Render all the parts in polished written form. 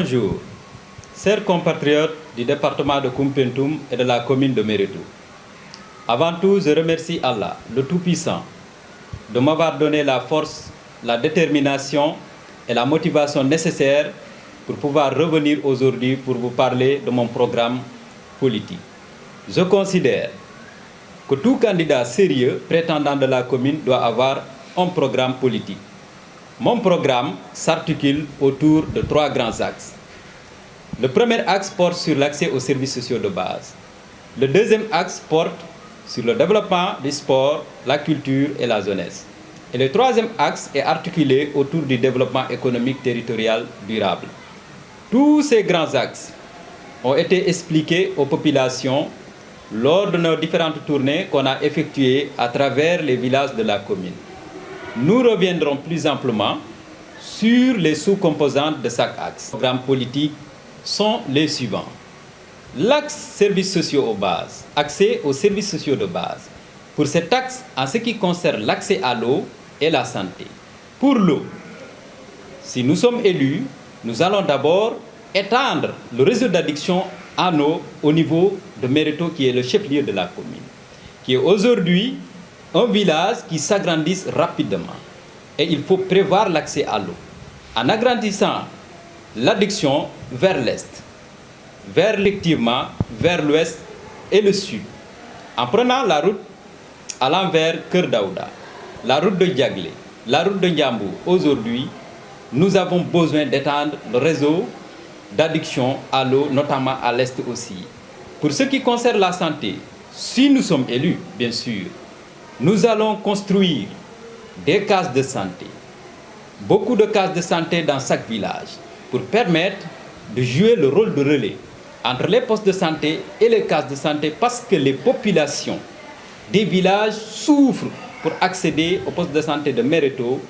Bonjour, chers compatriotes du département de Koumpentoum et de la commune de Méréto. Avant tout, je remercie Allah, le Tout-Puissant, de m'avoir donné la force, la détermination et la motivation nécessaires pour pouvoir revenir aujourd'hui pour vous parler de mon programme politique. Je considère que tout candidat sérieux prétendant de la commune doit avoir un programme politique. Mon programme s'articule autour de 3 grands axes. Le premier axe porte sur l'accès aux services sociaux de base. Le deuxième axe porte sur le développement du sport, la culture et la jeunesse. Et le troisième axe est articulé autour du développement économique territorial durable. Tous ces grands axes ont été expliqués aux populations lors de nos différentes tournées qu'on a effectuées à travers les villages de la commune. Nous reviendrons plus amplement sur les sous-composantes de chaque axe. Les programmes politiques sont les suivants. L'axe services sociaux aux bases, accès aux services sociaux de base. Pour cet axe, en ce qui concerne l'accès à l'eau et la santé. Pour l'eau, si nous sommes élus, nous allons d'abord étendre le réseau d'adduction en eau au niveau de Méréto, qui est le chef-lieu de la commune, qui est aujourd'hui un village qui s'agrandit rapidement. Et il faut prévoir l'accès à l'eau en agrandissant l'adduction vers l'est, effectivement vers l'ouest et le sud, en prenant la route allant vers Keur Daouda, la route de Diaglé, la route de Ndiambou. Aujourd'hui, nous avons besoin d'étendre le réseau d'adduction à l'eau, notamment à l'est aussi. Pour ce qui concerne la santé, si nous sommes élus, bien sûr, nous allons construire des cases de santé, beaucoup de cases de santé dans chaque village, pour permettre de jouer le rôle de relais entre les postes de santé et les cases de santé, parce que les populations des villages souffrent pour accéder aux postes de santé de Méréto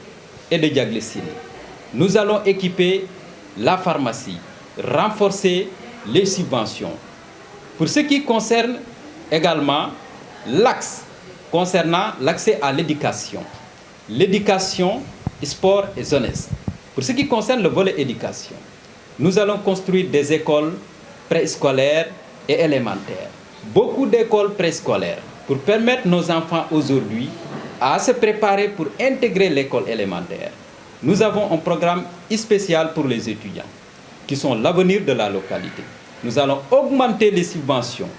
et de Diaglé-Siné. Nous allons équiper la pharmacie, renforcer les subventions. Pour ce qui concerne également l'axe concernant l'accès à l'éducation, sport et jeunesse. Pour ce qui concerne le volet éducation, nous allons construire des écoles préscolaires et élémentaires. Beaucoup d'écoles préscolaires pour permettre nos enfants aujourd'hui à se préparer pour intégrer l'école élémentaire. Nous avons un programme spécial pour les étudiants qui sont l'avenir de la localité. Nous allons augmenter les subventions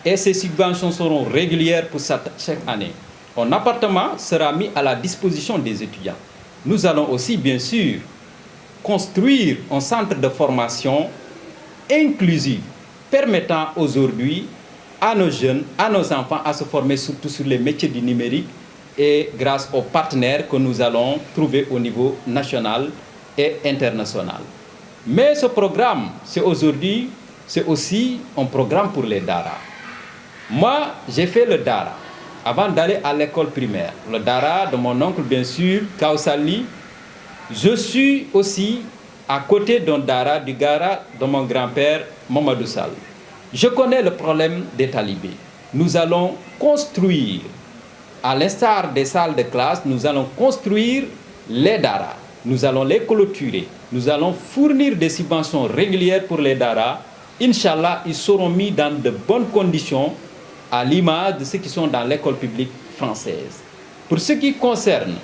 et ces subventions seront régulières pour chaque année. Un appartement sera mis à la disposition des étudiants. Nous allons aussi, bien sûr, construire un centre de formation inclusif permettant aujourd'hui à nos jeunes, à nos enfants à se former surtout sur les métiers du numérique et grâce aux partenaires que nous allons trouver au niveau national et international. Mais ce programme, c'est aussi un programme pour les Dara. Moi, j'ai fait le Dara avant d'aller à l'école primaire. Le Dara de mon oncle, bien sûr, Kausali. Je suis aussi à côté d'un Dara, du Gara de mon grand-père, Mamadou Sall. Je connais le problème des talibés. Nous allons construire, à l'instar des salles de classe, nous allons construire les Dara. Nous allons les clôturer. Nous allons fournir des subventions régulières pour les Dara. Inch'Allah, ils seront mis dans de bonnes conditions à l'image de ceux qui sont dans l'école publique française. Pour ce qui concerne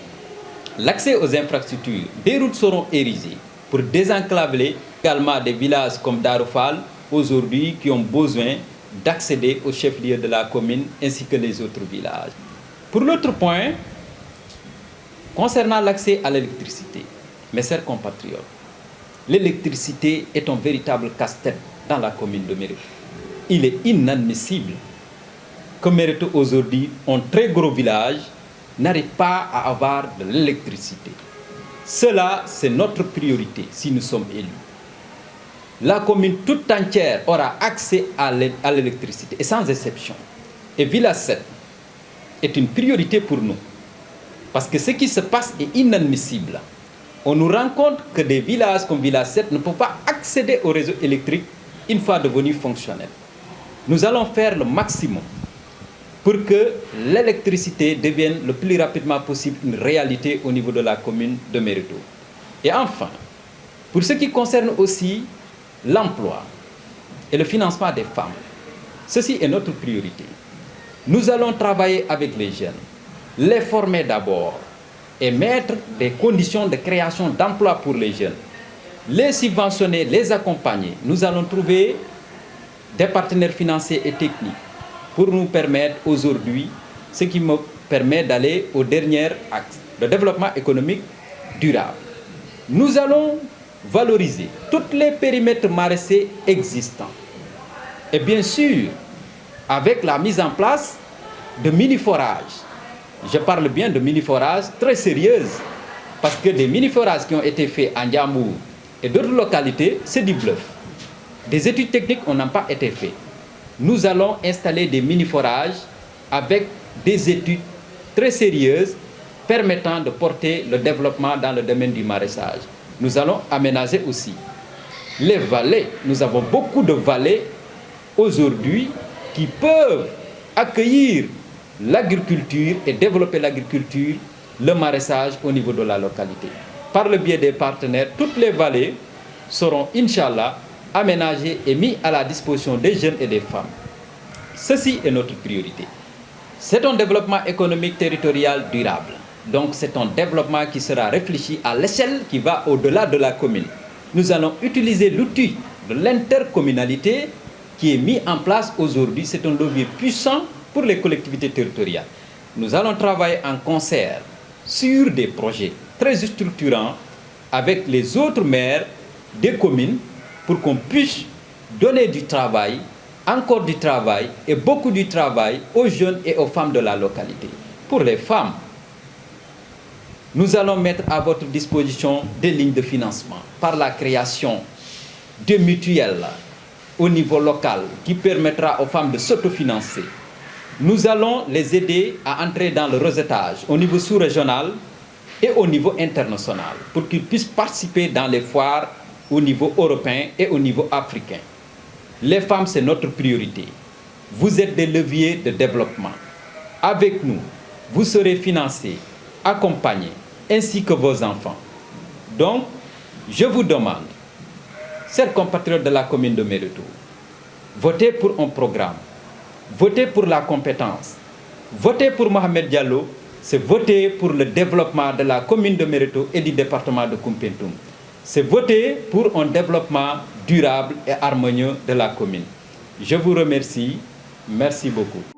l'accès aux infrastructures, des routes seront érigées pour désenclaver également des villages comme Daroufal, aujourd'hui qui ont besoin d'accéder au chef-lieu de la commune ainsi que les autres villages. Pour l'autre point, concernant l'accès à l'électricité, mes chers compatriotes, l'électricité est un véritable casse-tête dans la commune de Méréto. Il est inadmissible que Méréto aujourd'hui, un très gros village, n'arrive pas à avoir de l'électricité. Cela, c'est notre priorité si nous sommes élus. La commune toute entière aura accès à l'électricité, et sans exception. Et Village 7 est une priorité pour nous. Parce que ce qui se passe est inadmissible. On nous rend compte que des villages comme Village 7 ne peuvent pas accéder au réseau électrique une fois devenus fonctionnels. Nous allons faire le maximum pour que l'électricité devienne le plus rapidement possible une réalité au niveau de la commune de Méréto. Et enfin, pour ce qui concerne aussi l'emploi et le financement des femmes. Ceci est notre priorité. Nous allons travailler avec les jeunes, les former d'abord et mettre des conditions de création d'emplois pour les jeunes. Les subventionner, les accompagner. Nous allons trouver des partenaires financiers et techniques pour nous permettre aujourd'hui, ce qui me permet d'aller au dernier axe, le développement économique durable. Nous allons valoriser tous les périmètres maraîchers existants. Et bien sûr, avec la mise en place de mini-forages. Je parle bien de mini-forages très sérieuses, parce que des mini-forages qui ont été faits en Ndiambour et d'autres localités, c'est du bluff. Des études techniques n'ont pas été faites. Nous allons installer des mini-forages avec des études très sérieuses permettant de porter le développement dans le domaine du maraîchage. Nous allons aménager aussi les vallées. Nous avons beaucoup de vallées aujourd'hui qui peuvent accueillir l'agriculture et développer l'agriculture, le maraîchage au niveau de la localité. Par le biais des partenaires, toutes les vallées seront, Inch'Allah, aménagées et mises à la disposition des jeunes et des femmes. Ceci est notre priorité. C'est un développement économique territorial durable. Donc c'est un développement qui sera réfléchi à l'échelle qui va au-delà de la commune. Nous allons utiliser l'outil de l'intercommunalité qui est mis en place aujourd'hui. C'est un levier puissant pour les collectivités territoriales. Nous allons travailler en concert sur des projets très structurants avec les autres maires des communes pour qu'on puisse donner du travail, encore du travail et beaucoup du travail aux jeunes et aux femmes de la localité. Pour les femmes, nous allons mettre à votre disposition des lignes de financement par la création de mutuelles au niveau local qui permettra aux femmes de s'autofinancer. Nous allons les aider à entrer dans le réseautage au niveau sous-régional et au niveau international pour qu'ils puissent participer dans les foires au niveau européen et au niveau africain. Les femmes, c'est notre priorité. Vous êtes des leviers de développement. Avec nous, vous serez financés, accompagnés, ainsi que vos enfants. Donc, je vous demande, chers compatriotes de la commune de Méréto, votez pour un programme, votez pour la compétence, votez pour Mohamed Diallo, c'est voter pour le développement de la commune de Méréto et du département de Koumpentoum. C'est voter pour un développement durable et harmonieux de la commune. Je vous remercie. Merci beaucoup.